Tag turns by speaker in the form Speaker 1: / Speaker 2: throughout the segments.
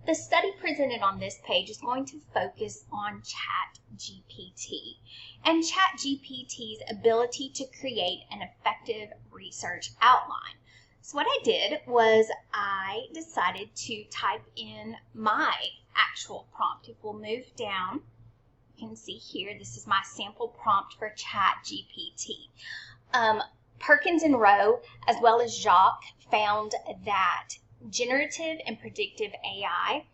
Speaker 1: The study presented on this page is going to focus on Chat GPT and Chat GPT's ability to create an effective research outline. So what I did was I decided to type in my actual prompt. If we'll move down, you can see here, this is my sample prompt for Chat GPT. Perkins and Rowe, as well as Jacques, found that generative and predictive AI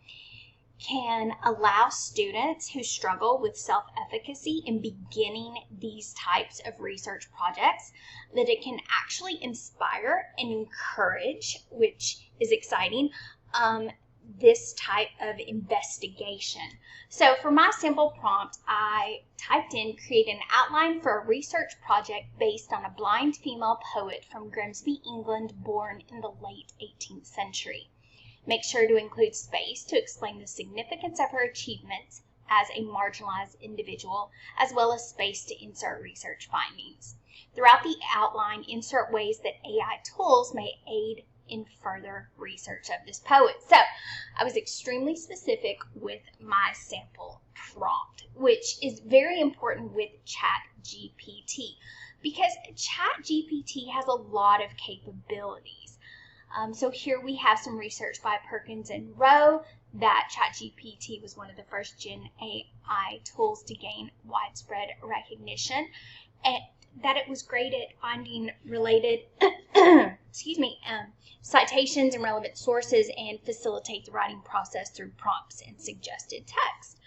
Speaker 1: can allow students who struggle with self-efficacy in beginning these types of research projects, that it can actually inspire and encourage, which is exciting, this type of investigation. So for my sample prompt, I typed in, create an outline for a research project based on a blind female poet from Grimsby, England, born in the late 18th century. Make sure to include space to explain the significance of her achievements as a marginalized individual, as well as space to insert research findings. Throughout the outline, insert ways that AI tools may aid in further research of this poet. So I was extremely specific with my sample prompt, which is very important with Chat GPT because Chat GPT has a lot of capabilities. So here we have some research by Perkins and Rowe that Chat GPT was one of the first Gen AI tools to gain widespread recognition, and that it was great at finding related citations and relevant sources and facilitate the writing process through prompts and suggested text.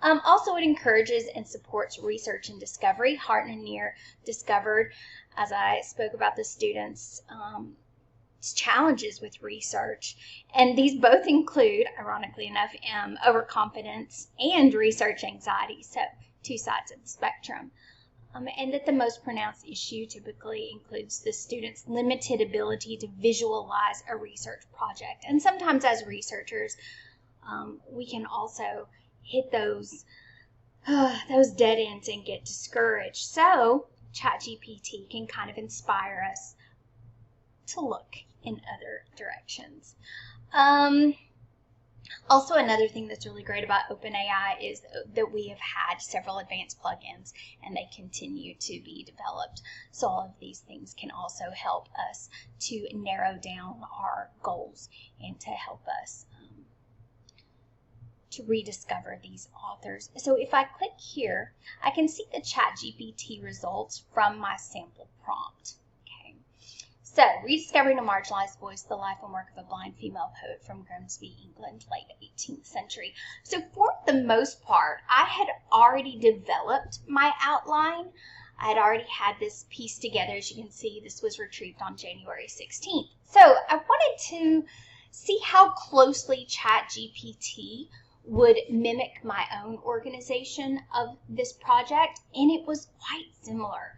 Speaker 1: Also, it encourages and supports research and discovery. Hart and Neer discovered, as I spoke about the students' challenges with research, and these both include, ironically enough, overconfidence and research anxiety, so two sides of the spectrum. And that the most pronounced issue typically includes the student's limited ability to visualize a research project. And sometimes as researchers, we can also hit those dead ends and get discouraged. So ChatGPT can kind of inspire us to look in other directions. Also, another thing that's really great about OpenAI is that we have had several advanced plugins and they continue to be developed. So all of these things can also help us to narrow down our goals and to help us to rediscover these authors. So if I click here, I can see the ChatGPT results from my sample prompt. So, rediscovering a marginalized voice, the life and work of a blind female poet from Grimsby, England, late 18th century. So, for the most part, I had already developed my outline. I had already had this piece together. As you can see, this was retrieved on January 16th. So, I wanted to see how closely ChatGPT would mimic my own organization of this project, and it was quite similar.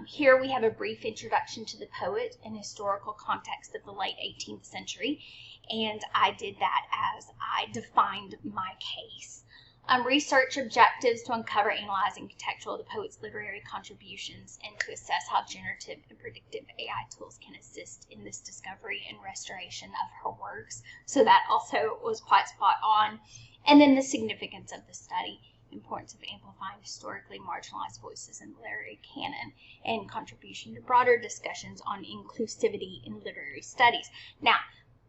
Speaker 1: Here we have a brief introduction to the poet and historical context of the late 18th century, and I did that as I defined my case. Research objectives to uncover, analyze, and contextualize the poet's literary contributions and to assess how generative and predictive AI tools can assist in this discovery and restoration of her works. So that also was quite spot on. And then the significance of the study. Importance of amplifying historically marginalized voices in the literary canon and contribution to broader discussions on inclusivity in literary studies. Now,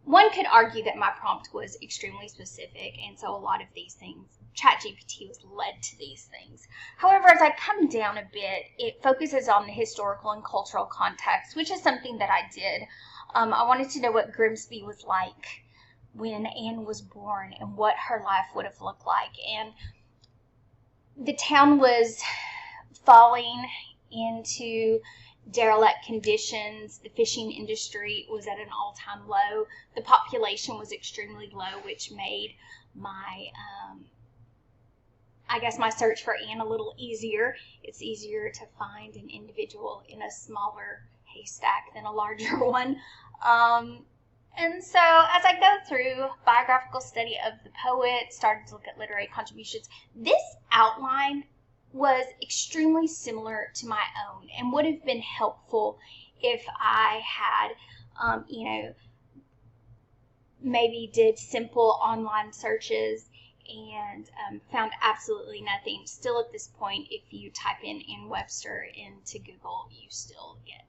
Speaker 1: one could argue that my prompt was extremely specific, and so a lot of these things, ChatGPT was led to these things. However, as I come down a bit, it focuses on the historical and cultural context, which is something that I did. I wanted to know what Grimsby was like when Anne was born and what her life would have looked like. And the town was falling into derelict conditions. The fishing industry was at an all-time low. The population was extremely low, which made my, my search for Anne a little easier. It's easier to find an individual in a smaller haystack than a larger one. And so as I go through biographical study of the poet, started to look at literary contributions, this outline was extremely similar to my own and would have been helpful if I had, maybe did simple online searches and found absolutely nothing. Still at this point, if you type in Webster into Google, you still get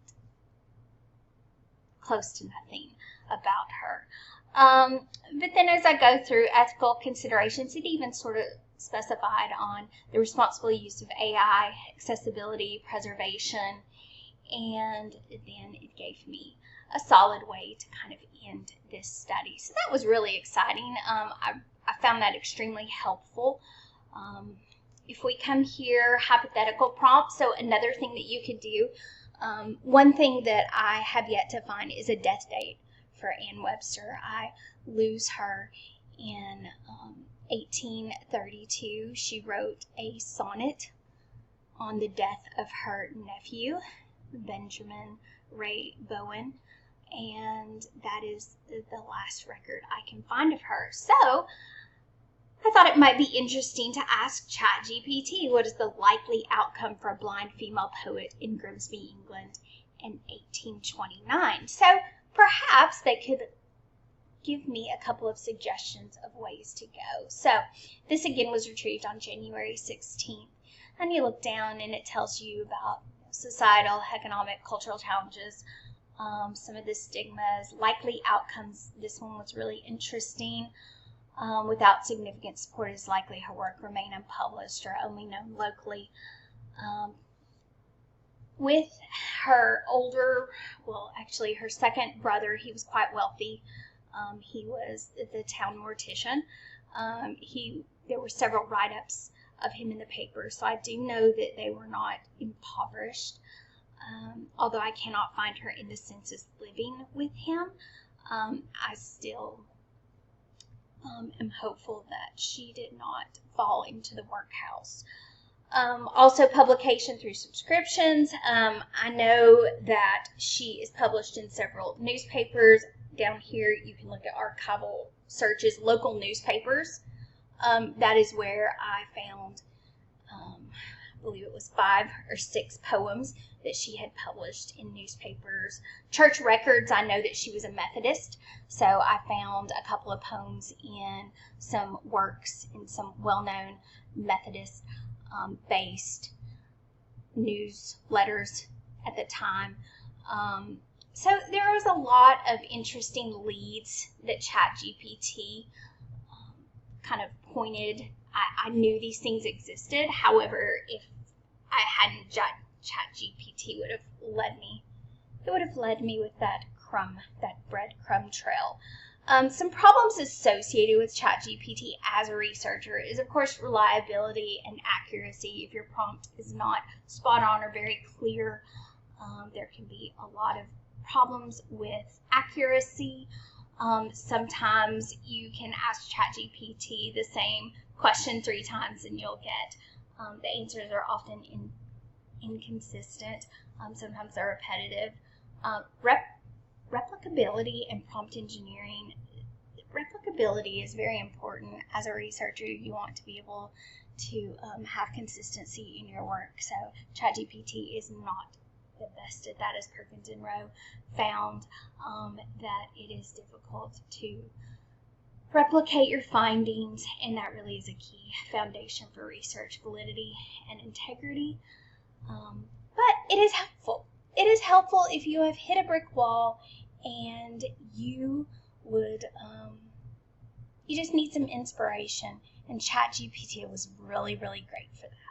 Speaker 1: close to nothing about her. But then as I go through ethical considerations, it even sort of specified on the responsible use of AI, accessibility, preservation, and then it gave me a solid way to kind of end this study. So that was really exciting. I found that extremely helpful. If we come here, hypothetical prompts, so another thing that you could do, one thing that I have yet to find is a death date for Ann Webster. I lose her in 1832. She wrote a sonnet on the death of her nephew, Benjamin Ray Bowen, and that is the last record I can find of her. So I thought it might be interesting to ask Chat GPT, what is the likely outcome for a blind female poet in Grimsby, England in 1829? So perhaps they could give me a couple of suggestions of ways to go. So this again was retrieved on January 16th. And you look down and it tells you about societal, economic, cultural challenges, some of the stigmas, likely outcomes. This one was really interesting. Without significant support, it's likely her work remain unpublished or only known locally. With her her second brother, he was quite wealthy. He was the town mortician. There were several write-ups of him in the paper, so I do know that they were not impoverished. Although I cannot find her in the census living with him, I still am hopeful that she did not fall into the workhouse. Also publication through subscriptions. I know that she is published in several newspapers. Down here you can look at archival searches, local newspapers. That is where I found, I believe it was 5 or 6 poems that she had published in newspapers. Church records, I know that she was a Methodist, so I found a couple of poems in some works in some well-known Methodist based newsletters at the time. So there was a lot of interesting leads that Chat GPT kind of pointed. I knew these things existed. However, if I hadn't, Chat GPT would have led me. It would have led me with that breadcrumb trail. Some problems associated with Chat GPT as a researcher is, of course, reliability and accuracy. If your prompt is not spot on or very clear, there can be a lot of problems with accuracy. Sometimes you can ask ChatGPT the same question 3 times and you'll get the answers are often inconsistent. Sometimes they're repetitive. Replicability and prompt engineering. Replicability is very important. As a researcher, you want to be able to have consistency in your work. So ChatGPT is not the best at that, as Perkins and Rowe found that it is difficult to replicate your findings, and that really is a key foundation for research validity and integrity. But it is helpful. It is helpful if you have hit a brick wall and you would, you just need some inspiration, and ChatGPT was really, really great for that.